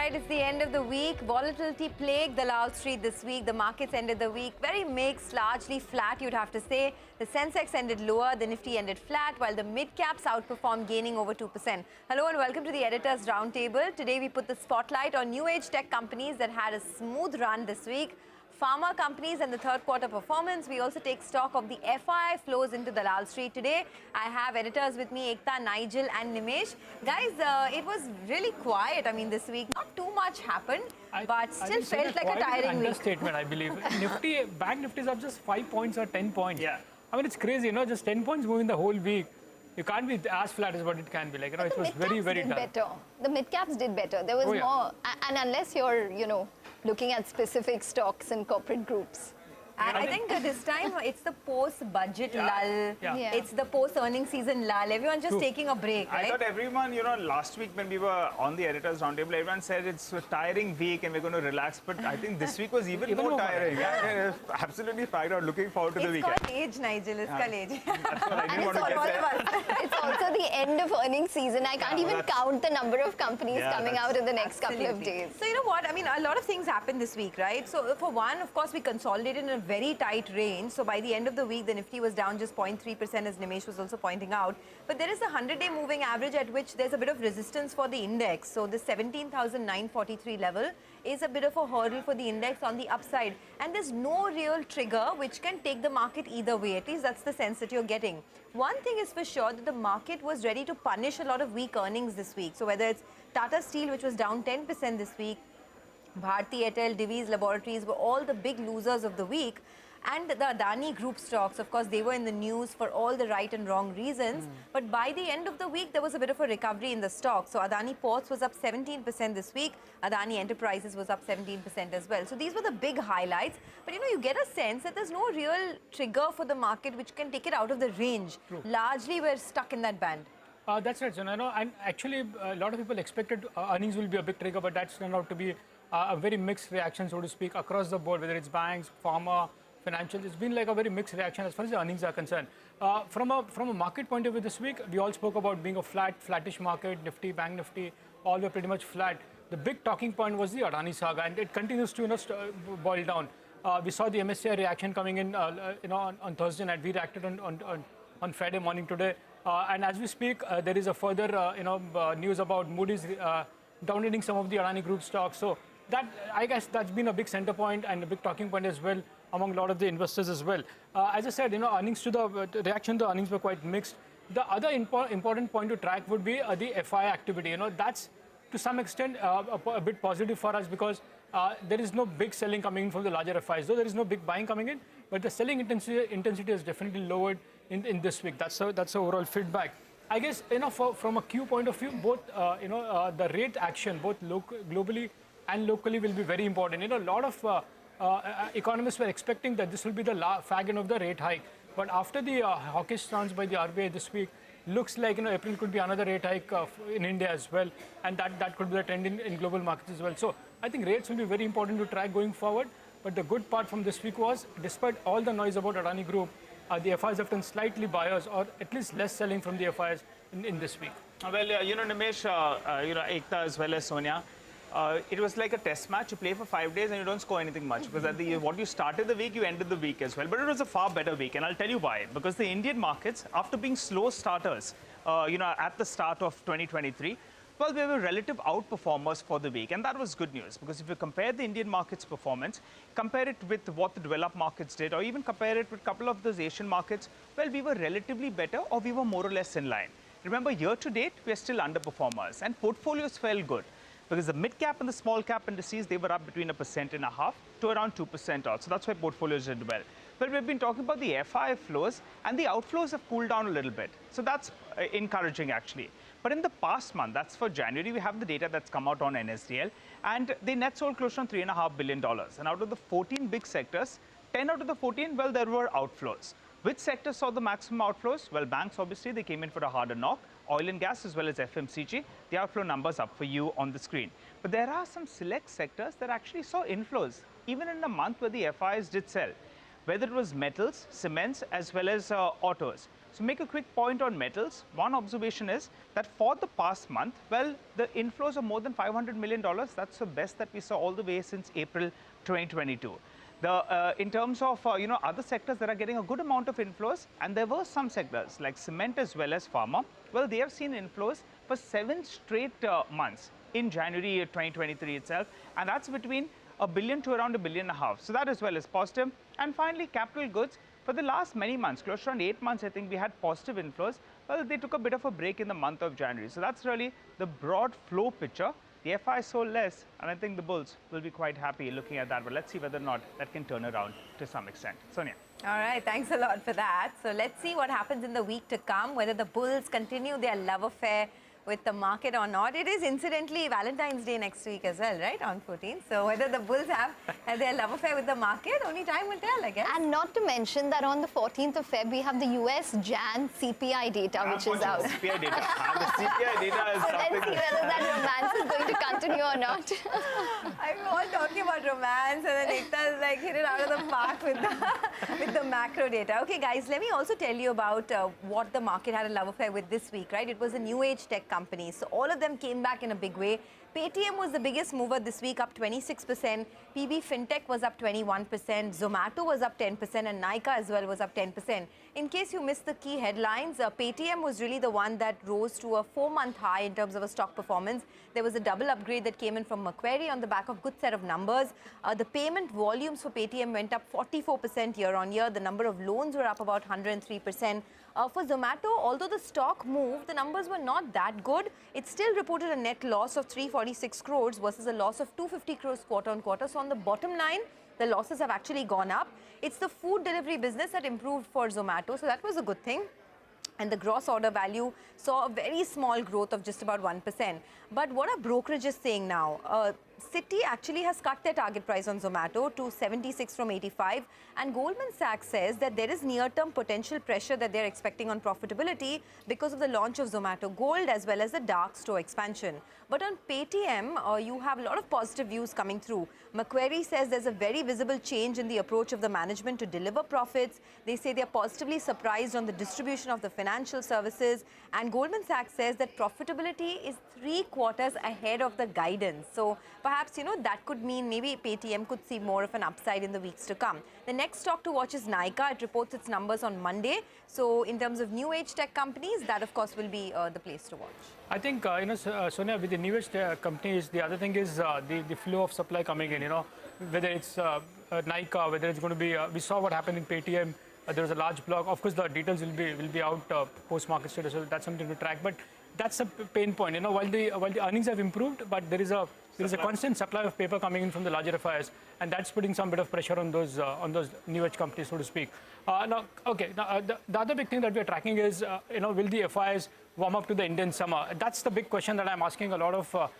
right, it's the end of the week. Volatility plagued the Wall Street this week. The markets ended the week very mixed, largely flat, you'd have to say. The Sensex ended lower, the Nifty ended flat, while the mid-caps outperformed, gaining over 2%. Hello and welcome to the Editor's Roundtable. Today we put the spotlight on new age tech companies that had a smooth run this week. Pharma companies and the third quarter performance. We also take stock of the FII flows into the Wall Street today. I have editors with me, Ekta, Nigel and Nimesh. Guys, it was really quiet, this week. Not too much happened, but still felt like a tiring week. Understatement, I believe. Nifty, Bank Nifty is up just 5 points or 10 points. Yeah. It's crazy, just 10 points moving the whole week. You can't be as flat as what it can be. It was very, very tough. Better. The mid-caps did better. There was more, and unless you're, looking at specific stocks and corporate groups. And I think this time it's the post-budget lull. Yeah. It's the post-earning season lull. Everyone's just taking a break, right? I thought everyone, last week when we were on the Editors Roundtable, everyone said it's a tiring week and we're going to relax. But I think this week was even more tiring. Yeah, absolutely fact out. Looking forward to the weekend. It's called age, Nigel. It's called age. That's what I didn't want to get there. It's also the end of earnings season. I can't even count the number of companies coming out in the next couple of days. So you know what? A lot of things happened this week, right? So for one, of course, we consolidated in a very tight range. So by the end of the week, the Nifty was down just 0.3%, as Nimesh was also pointing out. But there is a 100-day moving average at which there's a bit of resistance for the index. So the 17,943 level is a bit of a hurdle for the index on the upside. And there's no real trigger which can take the market either way. At least that's the sense that you're getting. One thing is for sure that the market was ready to punish a lot of weak earnings this week. So whether it's Tata Steel, which was down 10% this week, Bharti Airtel, Divi's Laboratories were all the big losers of the week. And the Adani Group stocks, of course, they were in the news for all the right and wrong reasons. But by the end of the week, there was a bit of a recovery in the stock. So Adani Ports was up 17% this week. Adani Enterprises was up 17% as well. So these were the big highlights. But, you get a sense that there's no real trigger for the market which can take it out of the range. True. Largely, we're stuck in that band. That's right, Sonana. And actually, a lot of people expected earnings will be a big trigger, but that's turned out to be a very mixed reaction, so to speak, across the board, whether it's banks, pharma, financials. It's been like a very mixed reaction as far as the earnings are concerned. From a market point of view this week, we all spoke about being a flattish market. Nifty, Bank Nifty, all were pretty much flat. The big talking point was the Adani saga, and it continues to boil down. We saw the MSCI reaction coming in on Thursday night. We reacted on Friday morning today, and as we speak, there is a further news about Moody's downgrading some of the Adani Group stocks. So that, I guess, that's been a big center point and a big talking point as well among a lot of the investors as well. As I said, earnings to the reaction to earnings were quite mixed. The other important point to track would be the FI activity. That's to some extent a bit positive for us because there is no big selling coming in from the larger FIs. Though there is no big buying coming in, but the selling intensity has definitely lowered in this week. That's the overall feedback. I guess from a Q point of view, both the rate action, both globally and locally, will be very important. A lot of economists were expecting that this will be the fag end of the rate hike. But after the hawkish stance by the RBI this week, looks like April could be another rate hike in India as well. And that could be the trend in global markets as well. So I think rates will be very important to track going forward. But the good part from this week was, despite all the noise about Adani Group, the FIs have done slightly buyers or at least less selling from the FIs in this week. Well, Nimesh, Ekta as well as Sonia, it was like a test match. You play for 5 days and you don't score anything much because what you started the week, you ended the week as well. But it was a far better week, and I'll tell you why. Because the Indian markets, after being slow starters, at the start of 2023, well, we were relative outperformers for the week, and that was good news. Because if you compare the Indian markets' performance, compare it with what the developed markets did, or even compare it with a couple of those Asian markets, well, we were relatively better, or we were more or less in line. Remember, year to date, we are still underperformers, and portfolios felt good. Because the mid-cap and the small-cap indices, they were up between 1.5% to around 2% odd. So that's why portfolios did well. But we've been talking about the FI flows, and the outflows have cooled down a little bit. So that's encouraging, actually. But in the past month, that's for January, we have the data that's come out on NSDL, and they net sold close to $3.5 billion. And out of the 14 big sectors, 10 out of the 14, well, there were outflows. Which sectors saw the maximum outflows? Well, banks, obviously, they came in for a harder knock. Oil and gas as well as FMCG, the outflow numbers up for you on the screen. But there are some select sectors that actually saw inflows, even in a month where the FIs did sell. whether it was metals, cements, as well as autos. So make a quick point on metals. One observation is that for the past month, well, the inflows of more than $500 million, that's the best that we saw all the way since April 2022. In terms of other sectors that are getting a good amount of inflows, and there were some sectors like cement as well as pharma, well, they have seen inflows for 7 straight months in January 2023 itself, and that's between $1 billion to around $1.5 billion. So that as well is positive. And finally, capital goods. For the last many months, close to around 8 months, I think we had positive inflows. Well, they took a bit of a break in the month of January. So that's really the broad flow picture. The FI sold less, and I think the bulls will be quite happy looking at that. But let's see whether or not that can turn around to some extent. Sonia. All right, thanks a lot for that. So let's see what happens in the week to come, whether the bulls continue their love affair with the market or not. It is incidentally Valentine's Day next week as well, right, on 14th. So whether the bulls have their love affair with the market, only time will tell, I guess. And not to mention that on the 14th of Feb, we have the US Jan CPI data, which is out. CPI data. The CPI data is So let's something. see whether that romance is going to continue or not. I'm all talking about romance, and then Ekta is like hit it out of the park with the macro data. Okay, guys, let me also tell you about what the market had a love affair with this week, right? It was a new age tech companies. So all of them came back in a big way. Paytm was the biggest mover this week, up 26%. PB Fintech was up 21%. Zomato was up 10%, and Nykaa as well was up 10%. In case you missed the key headlines, Paytm was really the one that rose to a 4-month high in terms of a stock performance. There was a double upgrade that came in from Macquarie on the back of good set of numbers. The payment volumes for Paytm went up 44% year on year. The number of loans were up about 103%. For Zomato, although the stock moved, the numbers were not that good. It still reported a net loss of 346 crores versus a loss of 250 crores quarter on quarter. So on the bottom line, the losses have actually gone up. It's the food delivery business that improved for Zomato, so that was a good thing. And the gross order value saw a very small growth of just about 1%. But what are brokerages saying now? Citi actually has cut their target price on Zomato to 76 from 85. And Goldman Sachs says that there is near-term potential pressure that they're expecting on profitability because of the launch of Zomato Gold as well as the dark store expansion. But on Paytm, you have a lot of positive views coming through. Macquarie says there's a very visible change in the approach of the management to deliver profits. They say they're positively surprised on the distribution of the financial services. And Goldman Sachs says that profitability is 3 quarters ahead of the guidance. So perhaps, that could mean maybe Paytm could see more of an upside in the weeks to come. The next stock to watch is Nykaa. It reports its numbers on Monday. So in terms of new age tech companies, that of course will be the place to watch. I think, Sonia, with the new age companies, the other thing is the flow of supply coming in, whether it's Nykaa, whether it's going to be, we saw what happened in Paytm. There was a large block. Of course, the details will be out post-market status, so that's something to track. But that's a pain point. While the earnings have improved, but there is a constant supply of paper coming in from the larger FIIs, and that's putting some bit of pressure on those new age companies, so to speak. The other big thing that we are tracking is, will the FIIs warm up to the Indian summer? That's the big question that I'm asking a lot of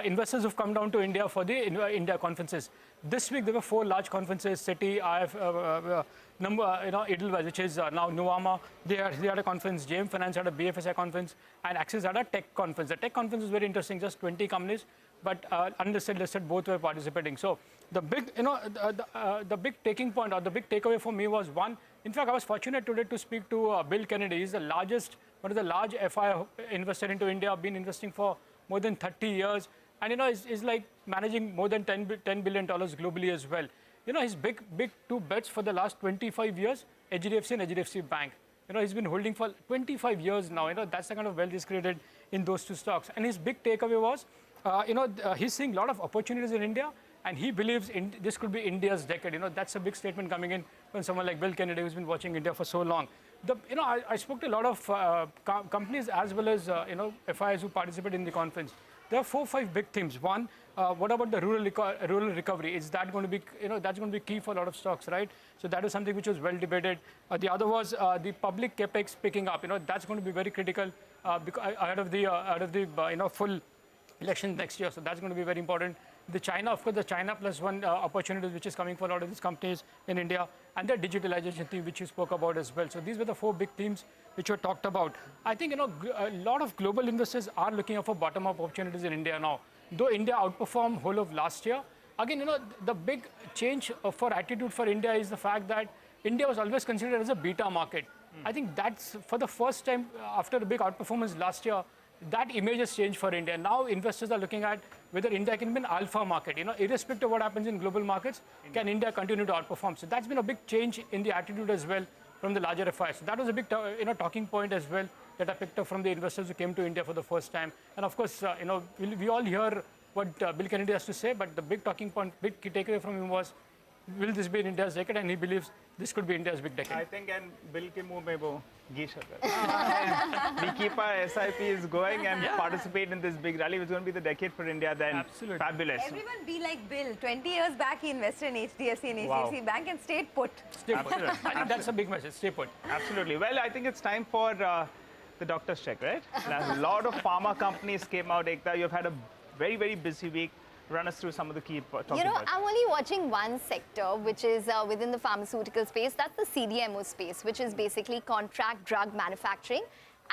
investors who've come down to India for the India conferences. This week there were 4 large conferences: Citi, IF, Edelweiss, which is now Nuvama. They had a conference. JM Finance had a BFSI conference, and Axis had a tech conference. The tech conference was very interesting. Just 20 companies, but unlisted, listed, both were participating. So the big, the big taking point or the big takeaway for me was one. In fact, I was fortunate today to speak to Bill Kennedy. He's the largest, one of the large FI investor into India. Been investing for more than 30 years. And, is like managing more than $10 billion globally as well. His big 2 bets for the last 25 years, HDFC and HDFC Bank. He's been holding for 25 years now. That's the kind of wealth he's created in those 2 stocks. And his big takeaway was, he's seeing a lot of opportunities in India, and he believes this could be India's decade. That's a big statement coming in when someone like Bill Kennedy, who's been watching India for so long. I spoke to a lot of companies as well as, FIIs who participate in the conference. There are 4 or 5 big themes. One, what about the rural recovery? Is that going to be, that's going to be key for a lot of stocks, right? So that is something which was well debated. The other was the public capex picking up. That's going to be very critical ahead of the full election next year. So that's going to be very important. The China, of course, the China plus one opportunities which is coming for a lot of these companies in India, and the digitalization theme which you spoke about as well. So these were the 4 big themes which were talked about. I think, a lot of global investors are looking out for bottom-up opportunities in India now. Though India outperformed whole of last year, again, the big change for attitude for India is the fact that India was always considered as a beta market. I think that's for the first time after a big outperformance last year, that image has changed for India. Now investors are looking at whether India can be an alpha market. Irrespective of what happens in global markets, can India continue to outperform? So that's been a big change in the attitude as well from the larger FIIs. So that was a big talking point as well that I picked up from the investors who came to India for the first time. And of course, we all hear what Bill Kennedy has to say, but the big talking point, big key takeaway from him was, will this be in India's decade? And he believes this could be India's big decade. I think, and Bill ke muh mein wo ghee shakar. We keep our SIPs going and participate in this big rally. It's going to be the decade for India then. Absolutely. Fabulous. Everyone be like Bill. 20 years back, he invested in HDFC and HDFC Bank and stayed put. Stay put. I think that's a big message. Stay put. Absolutely. Well, I think it's time for the doctor's check, right? A lot of pharma companies came out, Ekta. You've had a very, very busy week. Run us through some of the key talking points. I'm only watching one sector, which is within the pharmaceutical space. That's the CDMO space, which is basically contract drug manufacturing.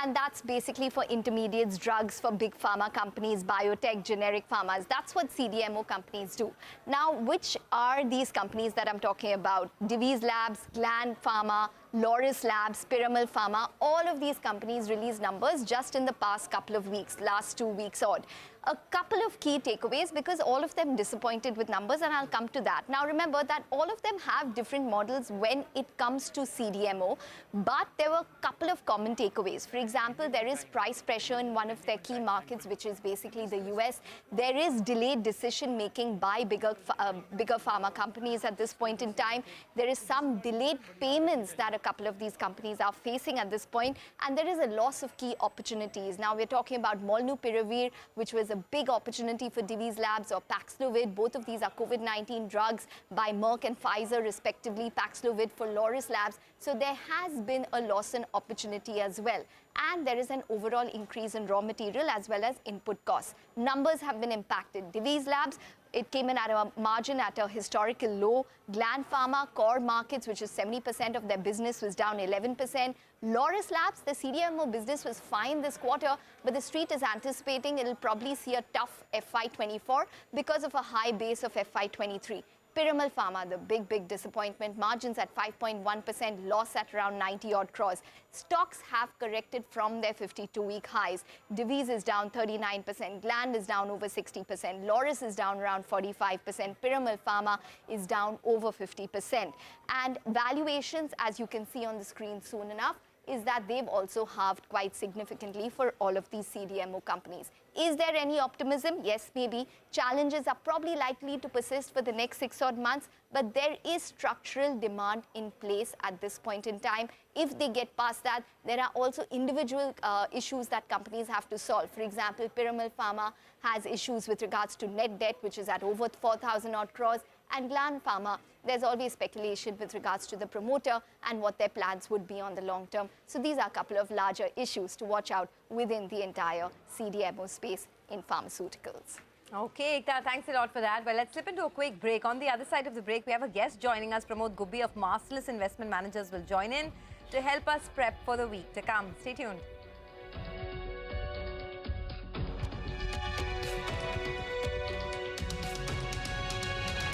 And that's basically for intermediates, drugs for big pharma companies, biotech, generic pharmas. That's what CDMO companies do. Now, which are these companies that I'm talking about? Divi's Labs, Gland Pharma, Loris Labs, Piramal Pharma, all of these companies released numbers just in the past couple of weeks, last 2 weeks odd. A couple of key takeaways because all of them disappointed with numbers, and I'll come to that. Now remember that all of them have different models when it comes to CDMO, but there were a couple of common takeaways. For example, there is price pressure in one of their key markets, which is basically the US. There is delayed decision making by bigger pharma companies at this point in time. There is some delayed payments that a couple of these companies are facing at this point, and there is a loss of key opportunities. Now we're talking about Molnupiravir, which was a big opportunity for Divi's Labs, or Paxlovid. Both of these are COVID-19 drugs by Merck and Pfizer respectively. Paxlovid for Loris Labs. So there has been a loss in opportunity as well. And there is an overall increase in raw material as well as input costs. Numbers have been impacted. Divi's Labs, it came in at a margin at a historical low. Gland Pharma, core markets, which is 70% of their business, was down 11%. Loris Labs, the CDMO business was fine this quarter, but the street is anticipating it'll probably see a tough FY24 because of a high base of FY23. Piramal Pharma, the big disappointment, margins at 5.1%, loss at around 90 odd crores. Stocks have corrected from their 52-week highs. Divi's is down 39%, Gland is down over 60%, Loris is down around 45%, Piramal Pharma is down over 50%. And valuations, as you can see on the screen soon enough, is that they've also halved quite significantly for all of these CDMO companies. Is there any optimism? Yes, maybe. Challenges are probably likely to persist for the next 6 odd months, but there is structural demand in place at this point in time. If they get past that, there are also individual issues that companies have to solve. For example, Piramal Pharma has issues with regards to net debt, which is at over 4,000 odd crores. And Gland Pharma, there's always speculation with regards to the promoter and what their plans would be on the long term. So these are a couple of larger issues to watch out within the entire CDMO space in pharmaceuticals. Okay, Ekta, thanks a lot for that. Well, let's slip into a quick break. On the other side of the break, we have a guest joining us. Pramod Gubbi of Masterless Investment Managers will join in to help us prep for the week to come. Stay tuned.